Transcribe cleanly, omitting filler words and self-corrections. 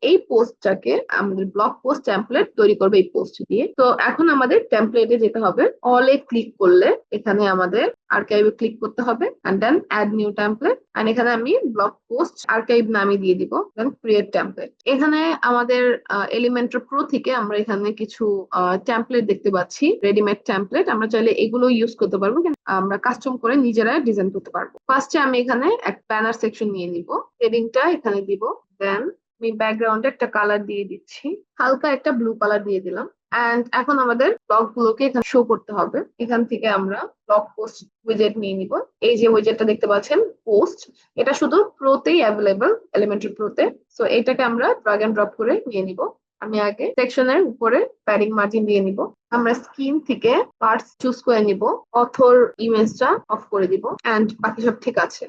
এই পোস্টটাকে আমাদের blog post template তৈরি করবে এই পোস্ট দিয়ে। তো এখন আমাদের টেমপ্লেটে যেতে হবে, অলে ক্লিক করলে এখানে আমাদের আর্কাইভে ক্লিক করতে হবে and then add new template, and এখানে আমি ব্লগ পোস্ট আর্কাইভ নামে দিয়ে দিব, দেন ক্রিয়েট টেমপ্লেট। এখানে আমাদের এলিমেন্টর প্রো থেকে আমরা এখানে কিছু টেমপ্লেট দেখতে পাচ্ছি, রেডিমেড টেমপ্লেট। আমরা চাইলে এগুলো ইউজ করতে পারবো, কিন্তু আমরা কাস্টম করে নিজেরা ডিজাইন করতে পারবো। ফার্স্টে আমি এখানে এক ব্যানার সেকশন নিয়ে নিব, হেডিংটা এখানে দিব, দেন আমি ব্যাকগ্রাউন্ডে একটা কালার দিয়ে দিচ্ছি, হালকা একটা ব্লু কালার দিয়ে দিলাম। এন্ড এখন আমাদের ব্লগ গুলোকে এখানে শো করতে হবে। এখান থেকে আমরা ব্লগ পোস্ট উইজেট নিয়ে নিব। এই যে উইজেটটা দেখতে পাচ্ছেন পোস্ট, এটা শুধু প্রোতেই অ্যাভেলেবল, এলিমেন্টরি প্রোতে। সো এটাকে আমরা ড্রাগ এন্ড ড্রপ করে নিয়ে নিব। আমি আগে সেকশনের উপরে প্যাডিং মার্জিন দিয়ে নিব। আমরা স্ক্রিন থেকে পার্টস চুজ করে নিব, অথর ইমেজটা অফ করে দিব, এন্ড বাকি সব ঠিক আছে।